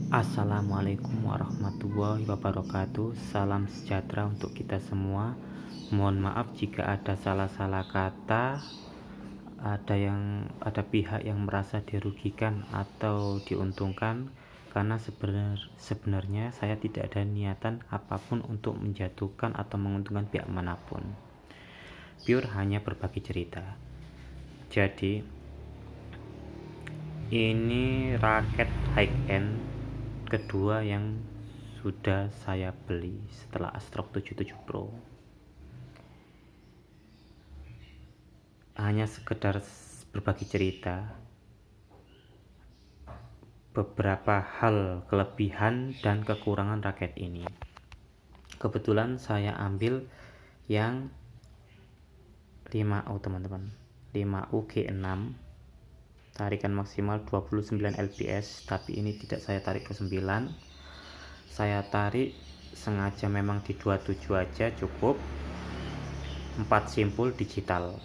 Assalamualaikum warahmatullahi wabarakatuh. Salam sejahtera untuk kita semua. Mohon maaf jika ada salah-salah kata, ada pihak yang merasa dirugikan atau diuntungkan, karena sebenarnya saya tidak ada niatan apapun untuk menjatuhkan atau menguntungkan pihak manapun. Pure hanya berbagi cerita. Jadi ini raket high end kedua yang sudah saya beli setelah Astrok 77 Pro. Hanya sekedar berbagi cerita, beberapa hal kelebihan dan kekurangan raket ini. Kebetulan saya ambil yang 5U teman-teman, 5U G6, tarikan maksimal 29 lbs, tapi ini tidak saya tarik ke 9. Saya tarik sengaja memang di 27 aja cukup. 4 simpul digital.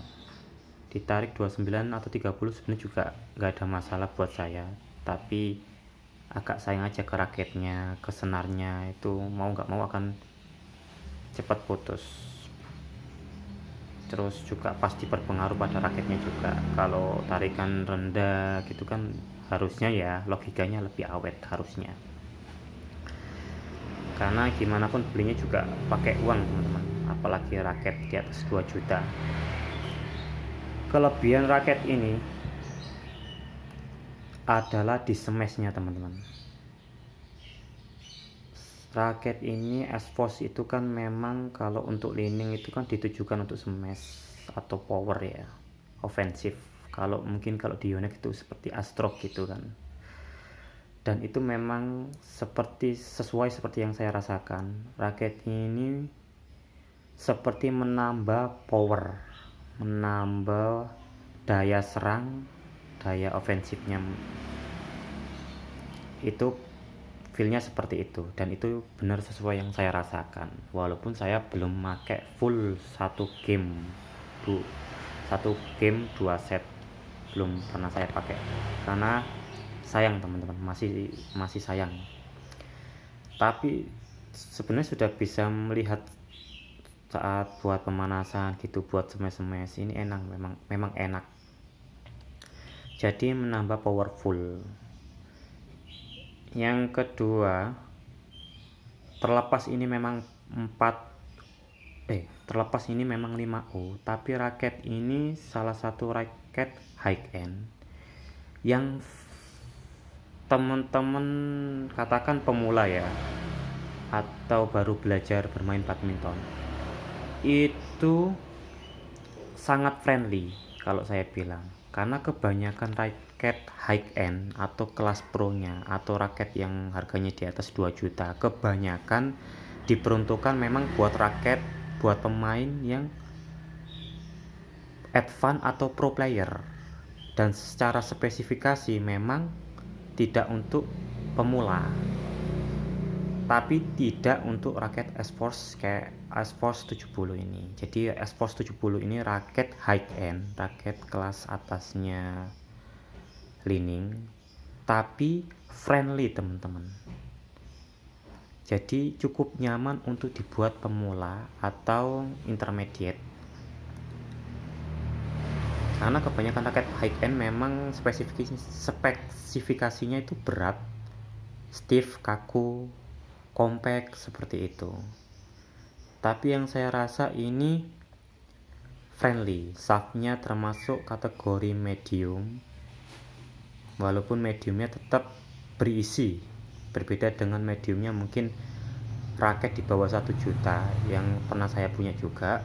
Ditarik 29 atau 30 sebenarnya juga nggak ada masalah buat saya, tapi agak sayang aja ke raketnya, ke senarnya itu mau nggak mau akan cepat putus. Terus juga pasti berpengaruh pada raketnya juga. Kalau tarikan rendah gitu kan harusnya ya logikanya lebih awet harusnya. Karena gimana pun belinya juga pakai uang teman-teman, apalagi raket di atas 2 juta. Kelebihan raket ini adalah di smashnya teman-teman. Raket ini S-Force itu kan memang kalau untuk leaning itu kan ditujukan untuk smash atau power ya, ofensif. Kalau di Yonex itu seperti Astrok gitu kan. Dan itu memang sesuai seperti yang saya rasakan. Raket ini seperti menambah power, menambah daya serang, daya ofensifnya. Itu feelnya seperti itu, dan itu benar sesuai yang saya rasakan. Walaupun saya belum pakai full satu game 2 set, belum pernah saya pakai karena sayang teman-teman, masih sayang. Tapi sebenarnya sudah bisa melihat saat buat pemanasan gitu, buat smash ini enak, memang enak. Jadi menambah powerful. Yang kedua, terlepas ini memang 5U, tapi raket ini salah satu raket high end yang teman-teman katakan pemula ya, atau baru belajar bermain badminton, itu sangat friendly kalau saya bilang. Karena kebanyakan raket high end atau kelas pro nya atau raket yang harganya di atas 2 juta kebanyakan diperuntukkan memang buat pemain yang advance atau pro player, dan secara spesifikasi memang tidak untuk pemula, tapi tidak untuk raket S-Force kayak S-Force 70 ini. Jadi S-Force 70 ini raket high end, raket kelas atasnya leaning, tapi friendly teman-teman. Jadi cukup nyaman untuk dibuat pemula atau intermediate. Karena kebanyakan raket high end memang spesifikasinya itu berat, stiff, kaku, compact seperti itu. Tapi yang saya rasa ini friendly, shaftnya termasuk kategori medium, walaupun mediumnya tetap berisi, berbeda dengan mediumnya mungkin raket di bawah 1 juta yang pernah saya punya juga.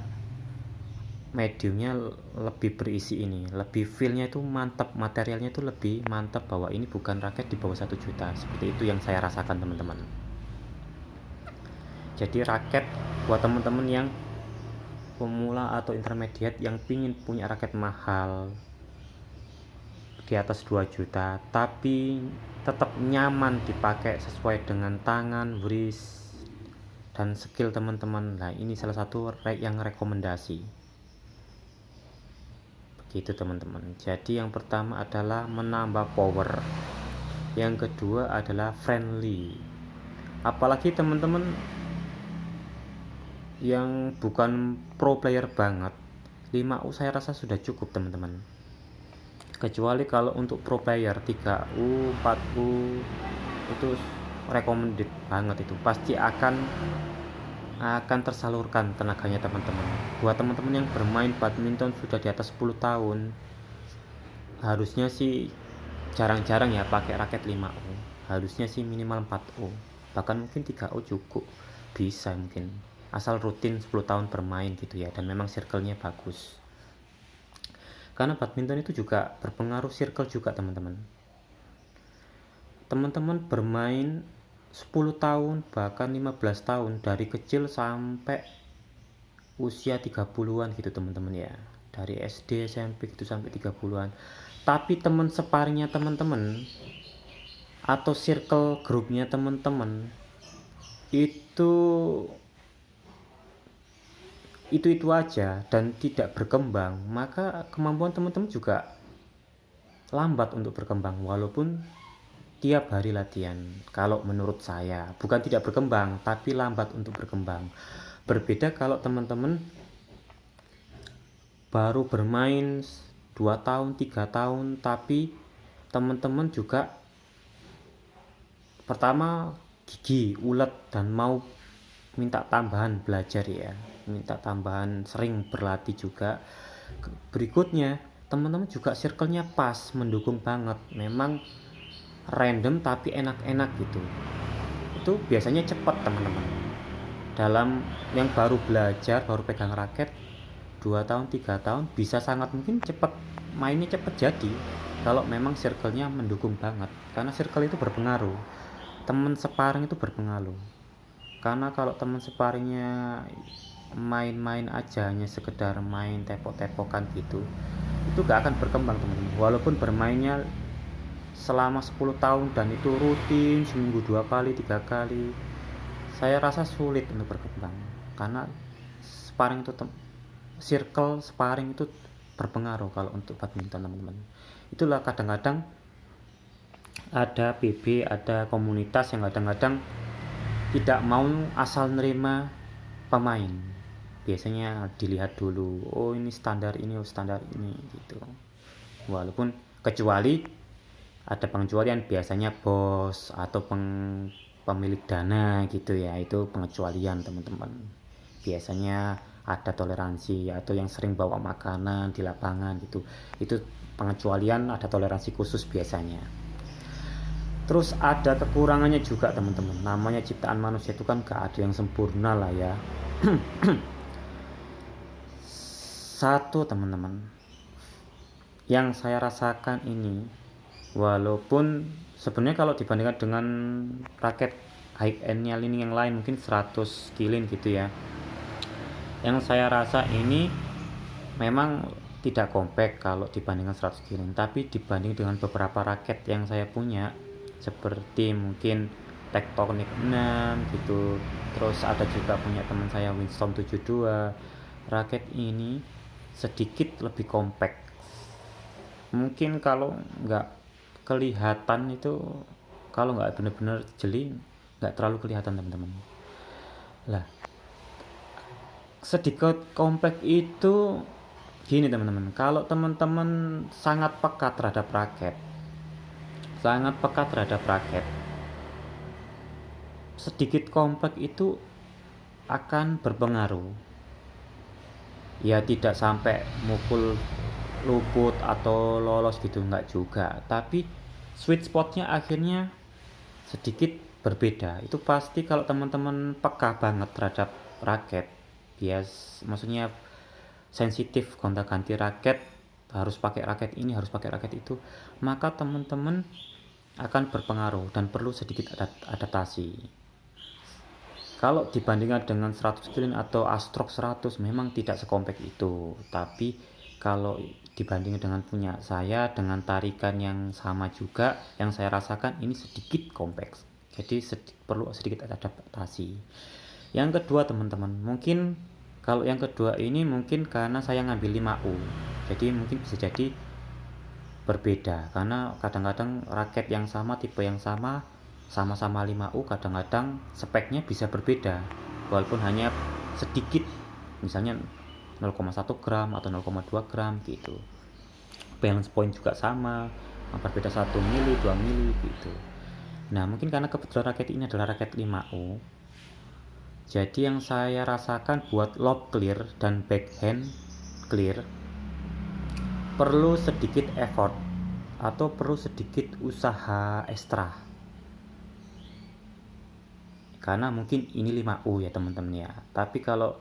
Mediumnya lebih berisi, ini lebih feelnya itu mantap, materialnya itu lebih mantap, bahwa ini bukan raket di bawah 1 juta. Seperti itu yang saya rasakan teman-teman. Jadi raket buat teman-teman yang pemula atau intermediate yang pingin punya raket mahal di atas 2 juta tapi tetap nyaman dipakai sesuai dengan tangan, wrist, dan skill teman-teman. Nah, ini salah satu yang rekomendasi. Begitu teman-teman. Jadi yang pertama adalah menambah power. Yang kedua adalah friendly. Apalagi teman-teman yang bukan pro player banget, 5U saya rasa sudah cukup teman-teman. Kecuali kalau untuk pro player 3U, 4U itu recommended banget, itu pasti akan tersalurkan tenaganya teman-teman. Buat teman-teman yang bermain badminton sudah di atas 10 tahun, harusnya sih jarang-jarang ya pakai raket 5U. Harusnya sih minimal 4U, bahkan mungkin 3U cukup, bisa mungkin, asal rutin 10 tahun bermain gitu ya, dan memang circle-nya bagus. Karena badminton itu juga berpengaruh circle juga teman-teman. Teman-teman bermain 10 tahun bahkan 15 tahun dari kecil sampai usia 30-an gitu teman-teman ya, dari SD SMP gitu sampai 30-an, tapi teman sparringnya teman-teman atau circle grupnya teman-teman itu aja dan tidak berkembang, maka kemampuan teman-teman juga lambat untuk berkembang walaupun tiap hari latihan. Kalau menurut saya bukan tidak berkembang, tapi lambat untuk berkembang. Berbeda kalau teman-teman baru bermain 2 tahun 3 tahun, tapi teman-teman juga pertama gigi, ulet, dan mau minta tambahan belajar ya, minta tambahan sering berlatih juga. Berikutnya teman-teman juga circle-nya pas, mendukung banget, memang random tapi enak-enak gitu. Itu biasanya cepat teman-teman. Dalam yang baru belajar, baru pegang raket 2 tahun 3 tahun, bisa sangat mungkin cepat, mainnya cepat jadi kalau memang circle-nya mendukung banget. Karena circle itu berpengaruh, teman sparring itu berpengaruh. Karena kalau teman sparringnya main-main aja, hanya sekedar main tepok-tepokan gitu, itu gak akan berkembang teman-teman. Walaupun bermainnya selama 10 tahun dan itu rutin seminggu 2 kali 3 kali, saya rasa sulit untuk berkembang. Karena sparring itu circle sparring itu berpengaruh kalau untuk badminton teman-teman. Itulah kadang-kadang ada PB, ada komunitas yang kadang-kadang tidak mau asal nerima pemain. Biasanya dilihat dulu, oh ini standar ini, oh standar ini gitu. Walaupun kecuali ada pengecualian, biasanya bos atau pemilik dana gitu ya, itu pengecualian teman-teman. Biasanya ada toleransi, atau yang sering bawa makanan di lapangan gitu, itu pengecualian, ada toleransi khusus biasanya. Terus ada kekurangannya juga teman-teman, namanya ciptaan manusia itu kan gak ada yang sempurna lah ya. Satu teman-teman yang saya rasakan ini, walaupun sebenarnya kalau dibandingkan dengan raket high endnya Li Ning yang lain mungkin 100 kilin gitu ya, yang saya rasa ini memang tidak compact kalau dibandingkan 100 kilin, tapi dibanding dengan beberapa raket yang saya punya seperti mungkin Tectonic 6 gitu, terus ada juga punya teman saya Windstorm 72, raket ini sedikit lebih compact. Mungkin kalau nggak kelihatan itu, kalau nggak benar-benar jeli, nggak terlalu kelihatan teman-teman lah. Sedikit compact itu gini teman-teman, kalau teman-teman sangat peka terhadap raket, sedikit compact itu akan berpengaruh. Ya tidak sampai mukul luput atau lolos gitu, enggak juga, tapi sweet spotnya akhirnya sedikit berbeda. Itu pasti kalau teman-teman peka banget terhadap raket, maksudnya sensitif gonta-ganti raket, harus pakai raket ini, harus pakai raket itu, maka teman-teman akan berpengaruh dan perlu sedikit adaptasi. Kalau dibandingkan dengan 100 kilin atau Astrox 100 memang tidak sekompak itu, tapi kalau dibandingkan dengan punya saya dengan tarikan yang sama juga, yang saya rasakan ini sedikit kompleks, jadi perlu sedikit adaptasi. Yang kedua teman-teman, mungkin kalau yang kedua ini mungkin karena saya ngambil 5U, jadi mungkin bisa jadi berbeda, karena kadang-kadang raket yang sama, tipe yang sama, sama-sama 5U, kadang-kadang speknya bisa berbeda walaupun hanya sedikit, misalnya 0,1 gram atau 0,2 gram gitu. Balance point juga sama, berbeda 1 mili, 2 mili gitu. Nah, mungkin karena kebetulan raket ini adalah raket 5U, jadi yang saya rasakan buat lob clear dan backhand clear perlu sedikit effort atau perlu sedikit usaha ekstra, karena mungkin ini 5U ya teman-teman ya. Tapi kalau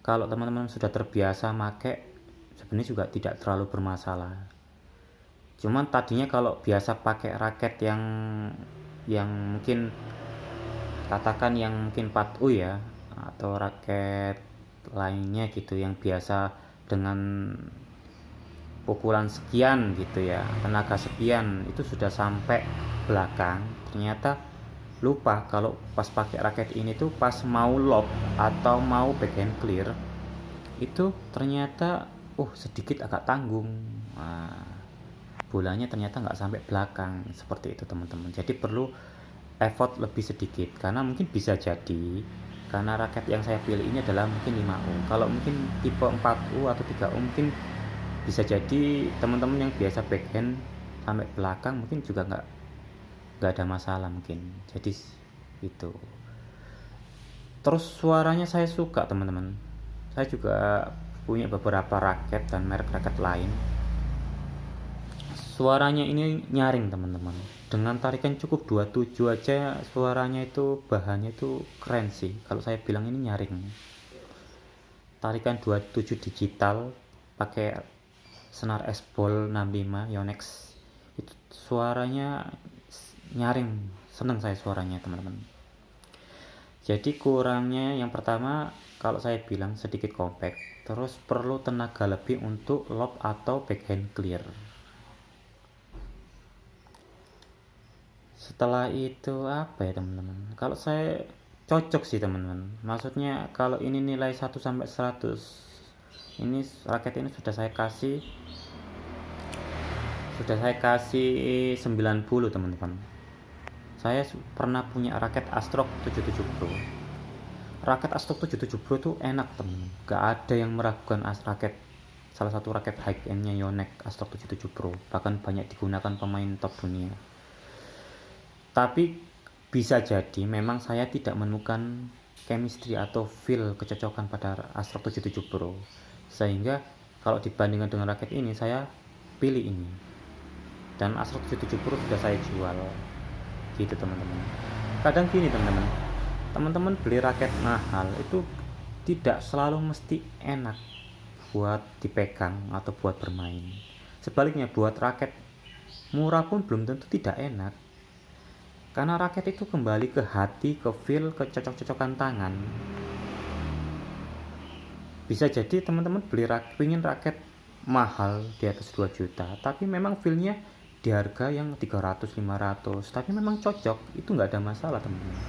teman-teman sudah terbiasa make, sebenarnya juga tidak terlalu bermasalah. Cuman tadinya kalau biasa pakai raket yang mungkin katakan yang mungkin 4U ya, atau raket lainnya gitu yang biasa dengan pukulan sekian gitu ya, tenaga sekian, itu sudah sampai belakang, ternyata lupa kalau pas pakai raket ini tuh pas mau lob atau mau backhand clear itu ternyata sedikit agak tanggung. Nah, bolanya ternyata nggak sampai belakang seperti itu teman-teman. Jadi perlu effort lebih sedikit, karena mungkin bisa jadi karena raket yang saya pilih ini adalah mungkin 5U. Kalau mungkin tipe 4U atau 3U mungkin bisa jadi teman-teman yang biasa backhand sampai belakang mungkin juga nggak ada masalah mungkin. Jadi itu. Terus suaranya saya suka teman-teman. Saya juga punya beberapa raket dan merek raket lain. Suaranya ini nyaring teman-teman, dengan tarikan cukup 27 aja suaranya itu, bahannya itu keren sih. Kalau saya bilang ini nyaring, tarikan 27 digital pakai senar S-Ball 65 Yonex, itu suaranya nyaring, seneng saya suaranya teman-teman. Jadi kurangnya yang pertama kalau saya bilang sedikit compact, terus perlu tenaga lebih untuk lob atau backhand clear. Setelah itu apa ya teman-teman, kalau saya cocok sih teman-teman, maksudnya kalau ini nilai 1 sampai 100, ini raket ini sudah saya kasih 90 teman-teman. Saya pernah punya raket Astrock 77 Pro. Raket Astrock 77 Pro itu enak teman-teman, gak ada yang meragukan raket, salah satu raket high end-nya Yonex Astrock 77 Pro, bahkan banyak digunakan pemain top dunia. Tapi bisa jadi memang saya tidak menemukan chemistry atau feel kecocokan pada Astrock 77 Pro, sehingga kalau dibandingkan dengan raket ini saya pilih ini, dan Astrock 77 Pro sudah saya jual gitu teman-teman. Kadang gini teman-teman beli raket mahal itu tidak selalu mesti enak buat dipegang atau buat bermain. Sebaliknya buat raket murah pun belum tentu tidak enak, karena raket itu kembali ke hati, ke feel, ke cocok-cocokan tangan. Bisa jadi teman-teman beli pingin raket mahal di atas 2 juta, tapi memang feelnya di harga yang 300, 500, tapi memang cocok, itu nggak ada masalah teman-teman.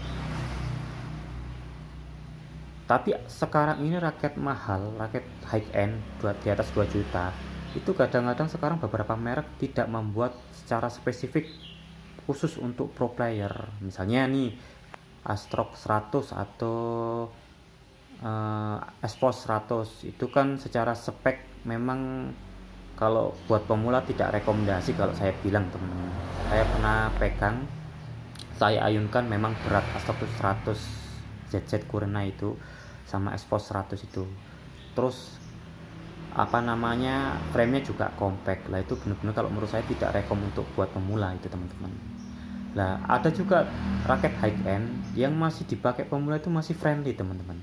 Tapi sekarang ini raket mahal, raket high end di atas 2 juta, itu kadang-kadang sekarang beberapa merek tidak membuat secara spesifik khusus untuk pro player. Misalnya nih Astrock 100 atau S-Force 100 itu kan secara spek memang kalau buat pemula tidak rekomendasi. Kalau saya bilang teman-teman, saya pernah pegang, saya ayunkan, memang berat Astrock 100 ZZ Kurena itu sama S-Force 100 itu. Terus frame-nya juga compact lah, itu benar-benar kalau menurut saya tidak rekom untuk buat pemula itu teman-teman. Lah ada juga raket high end yang masih dipakai pemula itu masih friendly teman-teman.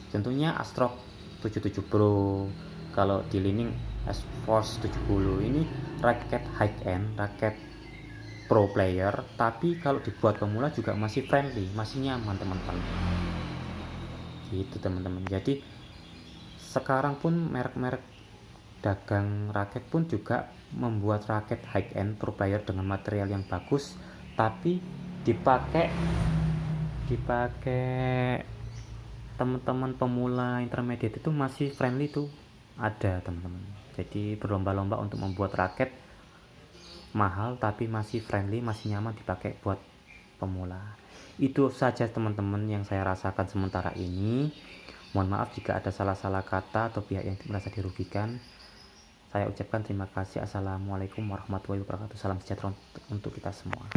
Contohnya Astrock 77 Pro, kalau di Li-Ning S-Force 70, ini raket high end, raket pro player, tapi kalau dibuat pemula juga masih friendly, masih nyaman teman-teman. Gitu teman-teman. Jadi sekarang pun merek-merek dagang raket pun juga membuat raket high end pro player dengan material yang bagus, tapi dipakai teman-teman pemula intermediate itu masih friendly tuh ada teman-teman. Jadi berlomba-lomba untuk membuat raket mahal tapi masih friendly, masih nyaman dipakai buat pemula. Itu saja teman-teman yang saya rasakan sementara ini. Mohon maaf jika ada salah-salah kata atau pihak yang merasa dirugikan. Saya ucapkan terima kasih. Assalamualaikum warahmatullahi wabarakatuh. Salam sejahtera untuk kita semua.